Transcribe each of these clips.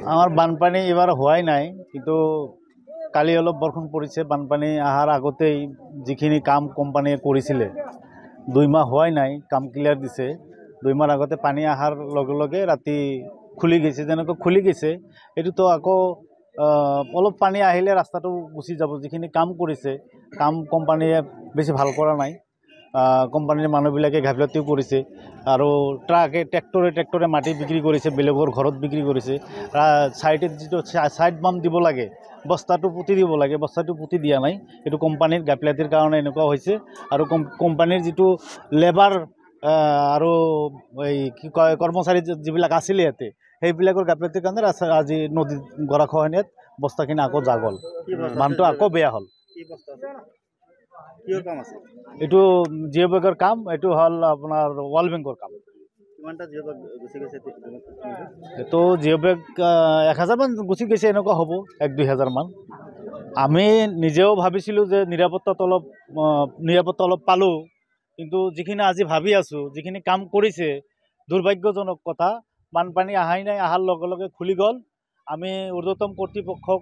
আমাৰ বানপানী এবাৰ হওয়াই নাই, কিন্তু কালি অলপ বৰষুণ পৰিছে। বানপানী অহাৰ আগতেই যিখিনি কাম কোম্পানীয়ে কৰিছিলে 2 মাহ হোৱাই নাই, কাম ক্লিয়াৰ দিছে। 2 মাহ আগতে পানী অহাৰ লগে লগে ৰাতি খুলি গৈছে, যেনেকৈ খুলি গৈছে এইটোতো আকৌ অলপ পানী আহিলে ৰাস্তাটো গুচি যাব। যিখিনি কাম কৰিছে কাম কোম্পানীয়ে বেছি ভাল কৰা নাই। কোম্পানীৰ মানুহবিলাকে গাফিলতিও কৰিছে আৰু ট্ৰেক্টৰে মাটি বিক্ৰী কৰিছে, বেলেগৰ ঘৰত বিক্ৰী কৰিছে। চাইডত যিটো চাইড বাম দিব লাগে, বস্তাটো পুতি দিব লাগে, বস্তাটো পুতি দিয়া নাই। এইটো কোম্পানীৰ গাফিলতিৰ কাৰণে এনেকুৱা হৈছে। আৰু কোম্পানীৰ যিটো লেবাৰ আৰু এই কি কয় কৰ্মচাৰী যিবিলাক আছিলে ইয়াতে, সেইবিলাকৰ গাফিলতিৰ কাৰণে আজি নদীত গৰাখহনীয়াত বস্তাখিনি আকৌ জাগল, বানটো আকৌ বেয়া হ'ল। এইটো জিঅ' বেগৰ কাম, এইটো হ'ল আপোনাৰ ৱৰ্ল্ড বেংকৰ কাম। এইটো জিঅ' বেগ 1000 মান গুচি গৈছে, এনেকুৱা হ'ব 1-2 হাজাৰ মান। আমি নিজেও ভাবিছিলোঁ যে নিৰাপত্তা অলপ পালোঁ, কিন্তু যিখিনি আজি ভাবি আছোঁ, যিখিনি কাম কৰিছে, দুৰ্ভাগ্যজনক কথা। বানপানী অহাই নাই, অহাৰ লগে লগে খুলি গ'ল। আমি ঊৰ্ধ্বতম কৰ্তৃপক্ষক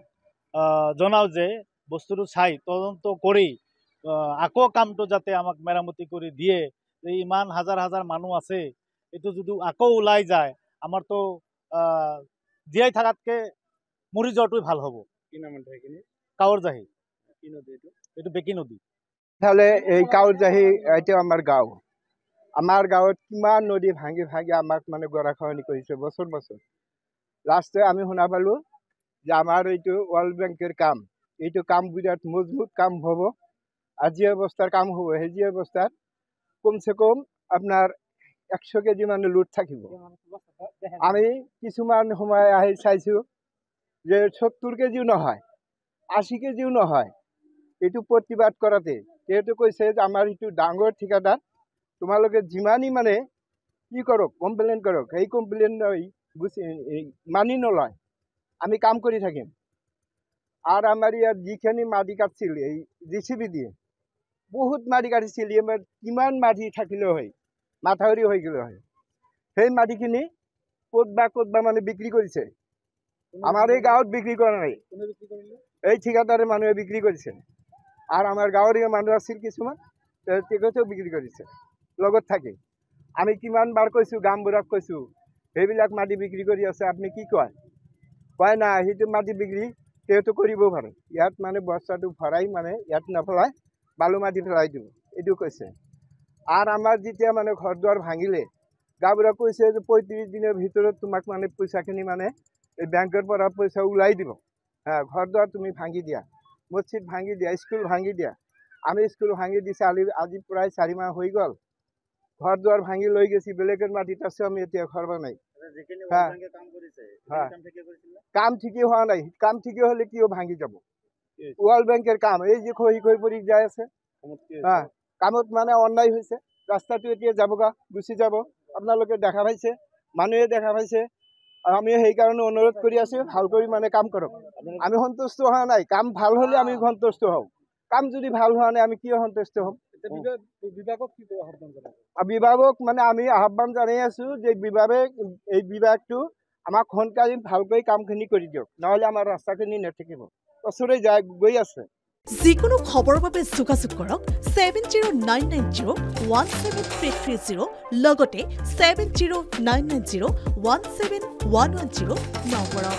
জনাওঁ যে বস্তুটো চাই তদন্ত কৰি আকৌ কামটো যাতে আমাক মেৰামতি কৰি দিয়ে। যে ইমান হাজাৰ হাজাৰ মানুহ আছে, এইটো যদি আকৌ ওলাই যায় আমাৰতো জীয়াই থকাতকৈ মৰি যোৱাটোৱে ভাল হ'ব। কি নাম সেইখিনি? কাৱৰজাহী। কি নদী এইটো? এইটো বেকী নদী। তাহলে এই কাৱৰজাহী এইটো আমাৰ গাঁও। আমাৰ গাঁৱত কিমান নদী ভাঙি ভাঙি আমাক মানে গৰাখহনীয়া কৰিছে বছৰ বছৰ। লাষ্টে আমি শুনা পালোঁ যে আমাৰ এইটো ৱৰ্ল্ড বেংকের কাম, এইটো কাম বিরাট মজবুত কাম হব। আর যে অবস্থার কাম হব সেই অবস্থার কমসে কম আপনার 100 কেজি মানে লুট থাকিব। আমি কিছুমান সময় আহি চাইছো যে 70 কেজিও নহয়, 80 কেজিও নহয়। এইটো প্রতিবাদ কৰাতে যেহেতু কৈছে যে আমাৰ এইটো ডাঙৰ ঠিকাদাৰ, তোমালোকে যিমানই মানে কি কৰক, কমপ্লেইন কৰক, এই কমপ্লেইন মানি নলয়, আমি কাম কৰি থাকিম। আর আমার ইয়াত যিখিনি মাটি কাটছিল এই জেচিবি দিয়ে বহুত মাটি কাটিছিল, কিমান মাটি থাকিলেও হয়, মাথাউৰি হৈ গ'লে হয়। সেই মাটিখিনি ক'তবা মানে বিক্ৰী কৰিছে। আমাৰ এই গাঁৱত বিক্ৰী কৰা নাই, এই ঠিকাদাৰে মানুহে বিক্ৰী কৰিছে। আৰ আমাৰ গাঁৱৰীয়া মানুহ আছিল কিছুমান, তেখেতেও বিক্ৰী কৰিছে লগত থাকি। আমি কিমানবাৰ কৈছোঁ, গামবুঢ়াক কৈছোঁ সেইবিলাক মাটি বিক্ৰী কৰি আছে, আপুনি কি কয়? কয় না সেইটো মাটি বিক্ৰী তেহেঁতে কৰিব পাৰে, ইয়াত মানে বস্তাটো ভৰাই মানে ইয়াত নপেলাই বালু মাটি পেলাই দিব, এইটো কৈছে। আর আমার যেতিয়া মানে ঘর দুয়ার ভাঙিলে গাঁওবুঢ়া কৈছে যে 35 দিনের ভিতৰত তোমাক মানে পইচাখিনি মানে এই ব্যাংকেৰ পৰা পইচা ওলাই দিব। হ্যাঁ, ঘর দুয়ার তুমি ভাঙি দিয়া, মসজিদ ভাঙি দিয়া, স্কুল ভাঙি দিয়া। আমি স্কুল ভাঙি দিছে আজি প্রায় 4 মাহ হৈ গ'ল। ঘর দুয়ার ভাঙি লৈ গেছি, বেলেগের মাটিত আছে, আমি এতিয়া ঘর বানাই। হ্যাঁ, কাম ঠিকই হওয়া নাই, কাম ঠিকই হলে কিও ভাঙি যাব। ওয়ার্ল্ড ব্যাংকের কাম এই যে খহি পৰি যাই আছে। হ্যাঁ, কামত মানে অন্যায় হৈছে, ৰাস্তাটো এতিয়া যাবগা গুচি যাব। আপোনালোকে দেখা পাইছে, মানুহে দেখা পাইছে। আমি সেইকাৰণে অনুৰোধ কৰি আছো ভাল কৰি মানে কাম কৰক। আমি সন্তুষ্ট হোৱা নাই, কাম ভাল হলে আমি সন্তুষ্ট হওঁ। কাম যদি ভাল হোৱা নাই আমি কিয় সন্তুষ্ট হ'ম? বিভাগক মানে আমি আহ্বান জনাই আছো যে এই বিভাগটো আমাক সোনকালে ভালকৈ কামখিনি কৰি দিয়ক, নহলে আমাৰ ৰাস্তাখিনি নেথাকিব। বছৰে গৈ আছে। যিকোনো খবৰৰ বাবে যোগাযোগ কৰক 7099017330 লগতে 7099017110 নম্বৰত।